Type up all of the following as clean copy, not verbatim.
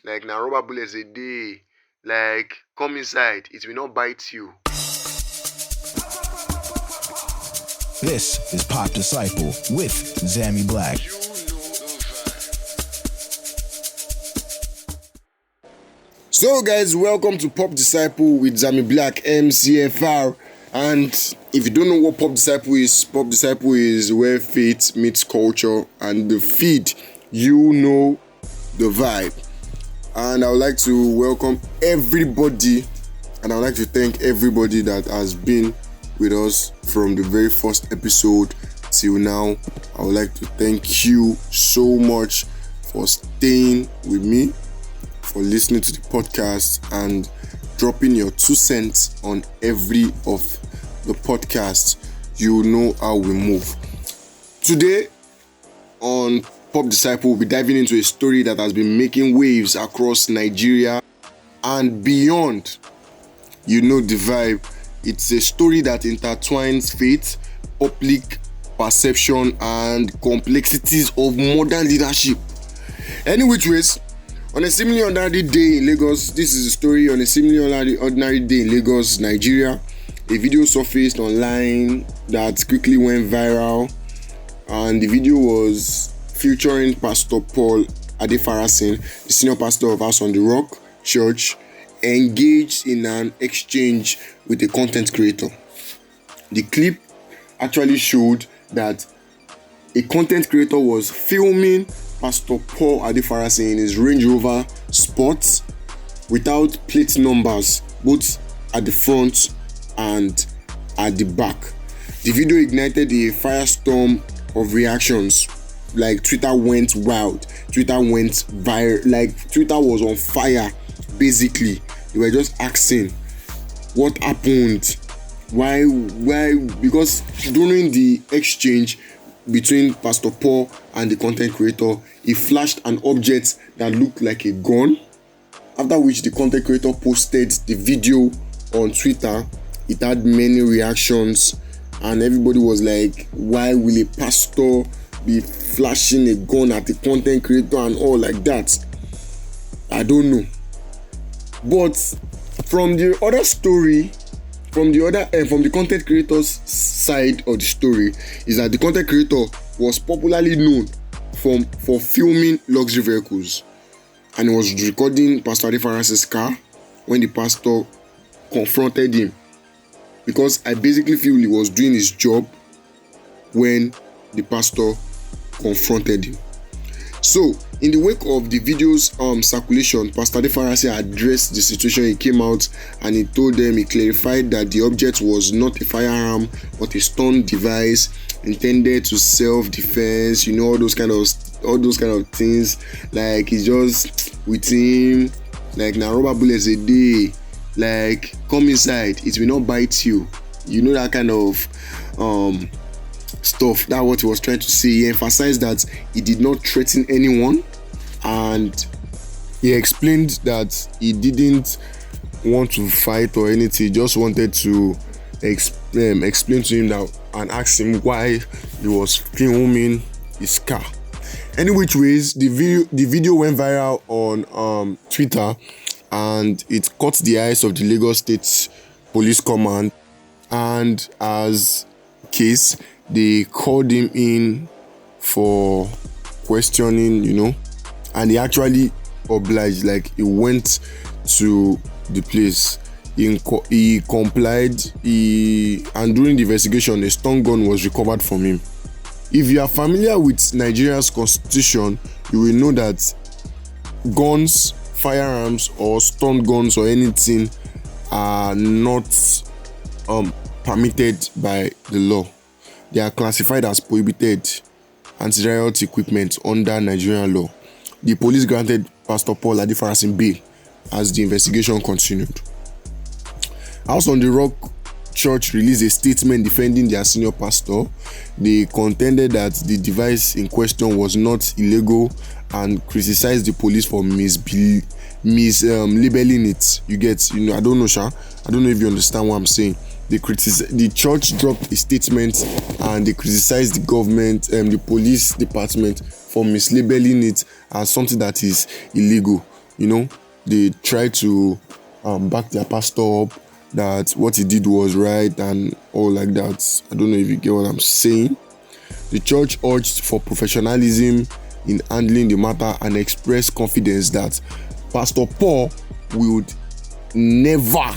like na rubber bullets a day. Like, come inside, it will not bite you. This is PopDisciple with Xammy Black. So guys, welcome to PopDisciple with Xammy Black, MCFR. And if you don't know what PopDisciple is where faith meets culture, and the feed, you know the vibe. And I would like to welcome everybody, and I would like to thank everybody that has been with us from the very first episode till now. I would like to thank you so much for staying with me, for listening to the podcast, and dropping your 2 cents on every of the podcasts. You know how we move. Today on PopDisciple, we'll be diving into a story that has been making waves across Nigeria and beyond. You know the vibe. It's a story that intertwines faith, public perception, and complexities of modern leadership. Any which ways, on a seemingly ordinary day in Lagos, this is a story on a seemingly ordinary day in Lagos, Nigeria. A video surfaced online that quickly went viral, and the video was featuring Pastor Paul Adefarasin, the senior pastor of House on the Rock Church, engaged in an exchange with a content creator. The clip actually showed that a content creator was filming Pastor Paul Adefarasin in his Range Rover Sports without plate numbers, both at the front and at the back. The video ignited a firestorm of reactions. Like, Twitter went wild, Twitter went viral, like Twitter was on fire. Basically, they were just asking what happened, why, because during the exchange between Pastor Paul and the content creator, he flashed an object that looked like a gun, after which the content creator posted the video on Twitter. It had many reactions, and everybody was like, why will a pastor be flashing a gun at the content creator and all like that? I don't know. But from the other story, from the content creator's side of the story, is that the content creator was popularly known for filming luxury vehicles, and he was recording Pastor Adefarasin's car when the pastor confronted him, because I basically feel he was doing his job when the pastor confronted him. So, in the wake of the video's circulation, Pastor Adefarasin addressed the situation. He came out and he clarified that the object was not a firearm but a stun device intended to self-defense. You know, all those kind of things. Like, it's just with him, like na rubber bullets a day. Like, come inside, it will not bite you. You know, that kind of stuff. That's what he was trying to say. He emphasized that he did not threaten anyone, and he explained that he didn't want to fight or anything. He just wanted to explain to him that and ask him why he was filming his car. Any which ways, the video went viral on Twitter, and it caught the eyes of the Lagos State Police Command, and as case, they called him in for questioning, you know, and he actually obliged. Like, he went to the place, he complied, and during the investigation, a stun gun was recovered from him. If you are familiar with Nigeria's constitution, you will know that guns, firearms, or stun guns or anything are not permitted by the law. They are classified as prohibited anti-riot equipment under Nigerian law. The police granted Pastor Paul Adefarasin bail as the investigation continued. House on the Rock Church released a statement defending their senior pastor. They contended that the device in question was not illegal and criticized the police for mislabeling it. I don't know if you understand what I'm saying. The church dropped a statement and they criticized the government, the police department, for mislabeling it as something that is illegal. they try to back their pastor up that what he did was right and all like that. I don't know if you get what I'm saying. The church urged for professionalism in handling the matter and expressed confidence that Pastor Paul would never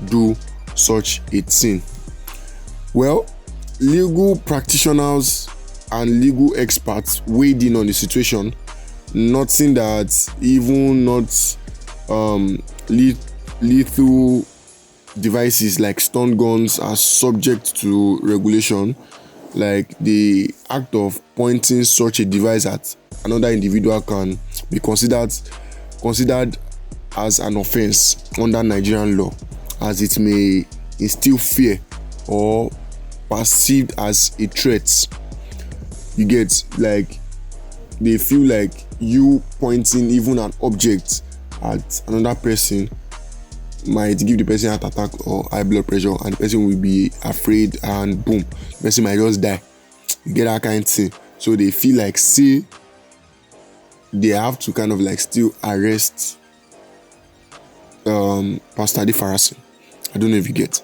do such a thing. Well, legal practitioners and legal experts weighed in on the situation, noting that even not lethal devices like stun guns are subject to regulation. Like the act of pointing such a device at another individual can be considered as an offense under Nigerian law, as it may instill fear or perceived as a threat. You get, like, they feel like you pointing even an object at another person might give the person heart attack or high blood pressure, and the person will be afraid, and boom, the person might just die. You get that kind of thing. So they feel like, say, they have to kind of like still arrest Pastor Adefarasin. I don't know if you get.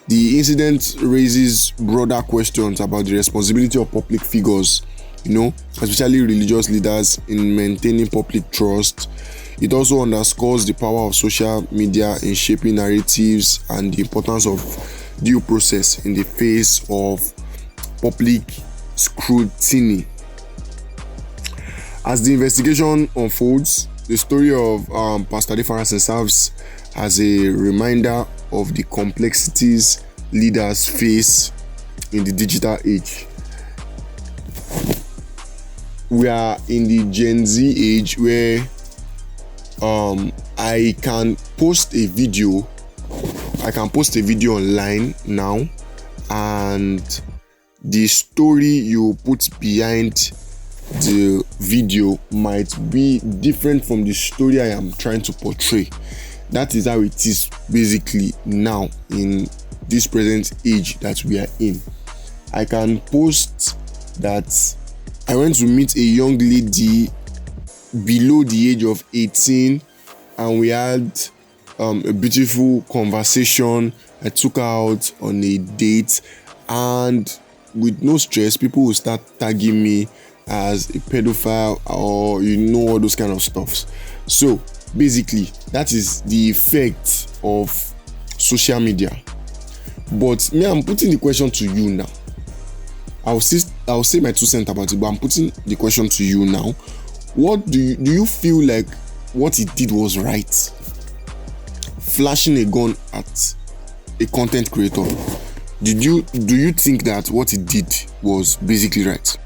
The incident raises broader questions about the responsibility of public figures, especially religious leaders, in maintaining public trust. It also underscores the power of social media in shaping narratives and the importance of due process in the face of public scrutiny. As the investigation unfolds, the story of Pastor Adefarasin serves as a reminder of the complexities leaders face in the digital age. We are in the Gen Z age where I can post a video online now, and the story you put behind the video might be different from the story I am trying to portray. That is how it is basically now in this present age that we are in. I can post that I went to meet a young lady below the age of 18 and we had a beautiful conversation. I took her out on a date, and with no stress, people will start tagging me as a pedophile or all those kind of stuffs. So basically, that is the effect of social media. But me, I'm putting the question to you now. I'll say my 2 cents about it, but I'm putting the question to you now. What do you feel like what he did was right? Flashing a gun at a content creator. Do you think that what he did was basically right?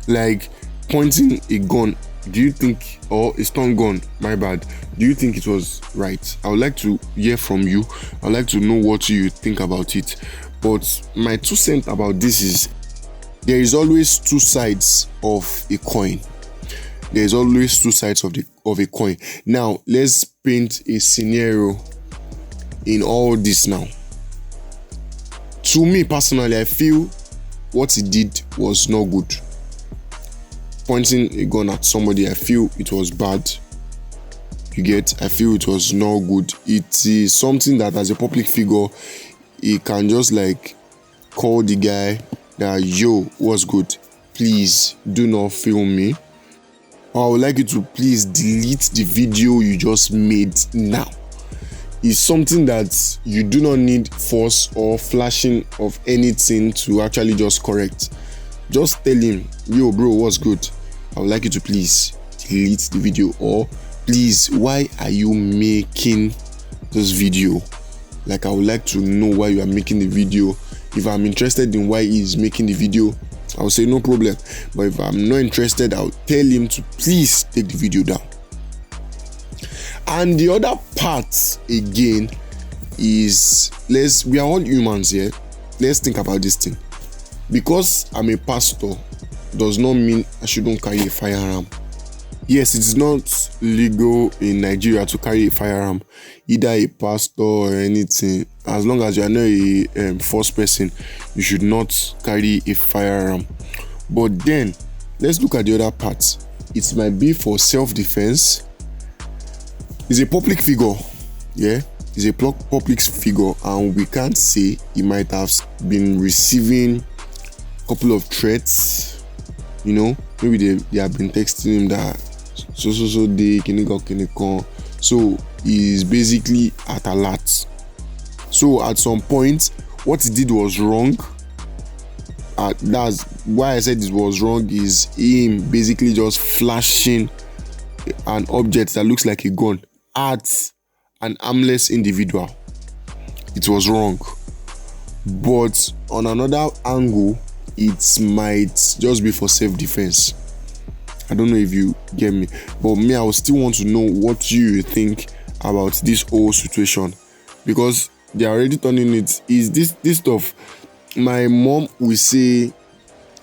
Like pointing a gun, do you think, or a stun gun, my bad, do you think it was right? I would like to hear from you. I would like to know what you think about it. But my 2 cents about this is, there is always two sides of a coin. There is always two sides of a coin. Now, let's paint a scenario in all this now. To me personally, I feel what he did was not good. Pointing a gun at somebody, I feel it was bad. You get? I feel it was not good. It is something that as a public figure, he can just like call the guy that, yo, what's good? Please do not film me. I would like you to please delete the video you just made now. It's something that you do not need force or flashing of anything to actually just correct. Just tell him, yo bro, what's good? I would like you to please delete the video, or please, why are you making this video? Like, I would like to know why you are making the video. If I'm interested in why he's making the video, I'll say no problem. But if I'm not interested, I'll tell him to please take the video down. And the other part again is, we are all humans here. Let's think about this thing. Because I'm a pastor does not mean I shouldn't carry a firearm. Yes, it is not legal in Nigeria to carry a firearm, either a pastor or anything. As long as you are not a first person, you should not carry a firearm. But then, let's look at the other part. it might be for self-defense. He's a public figure, yeah. He's a public figure, and we can't say he might have been receiving a couple of threats. You know, maybe they have been texting him that so day can go. So he's basically at alert. So at some point, what he did was wrong. That's why I said this was wrong, is him basically just flashing an object that looks like a gun at an armless individual. It was wrong. But on another angle, it might just be for self-defense. I don't know if you get me. But me, I would still want to know what you think about this whole situation. Because they are already turning it. Is this stuff? My mom will say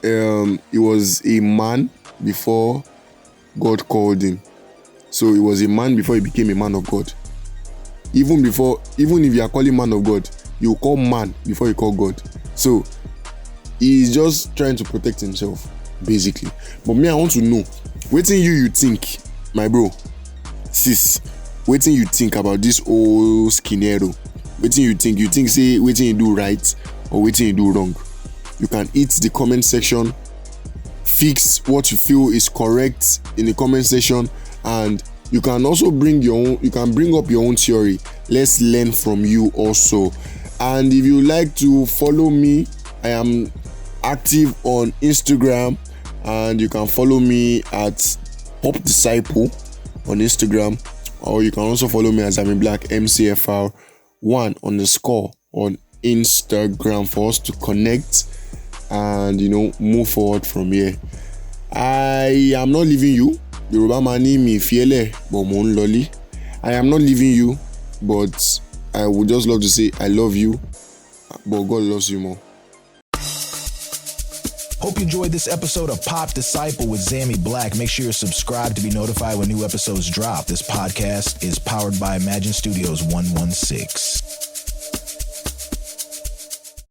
he was a man before God called him. So he was a man before he became a man of God. Even if you are calling man of God, you call man before you call God. So he's just trying to protect himself, basically. But me, I want to know, what do you think, my bro, sis, what do you think about this whole scenario? What do you think? You think say what you do right or what you do wrong? You can hit the comment section, fix what you feel is correct in the comment section, and you can also bring up your own theory. Let's learn from you also. And if you like to follow me, I am active on Instagram, and you can follow me at PopDisciple on Instagram, or you can also follow me as Xammy Black MCFR1 _ on Instagram for us to connect and move forward from here. I am not leaving you. Yoruba mani mi fiele but mo n loli. I am not leaving you, but I would just love to say I love you, but God loves you more. Hope you enjoyed this episode of PopDisciple with Xammy Black. Make sure you're subscribed to be notified when new episodes drop. This podcast is powered by Imagine Studios 116.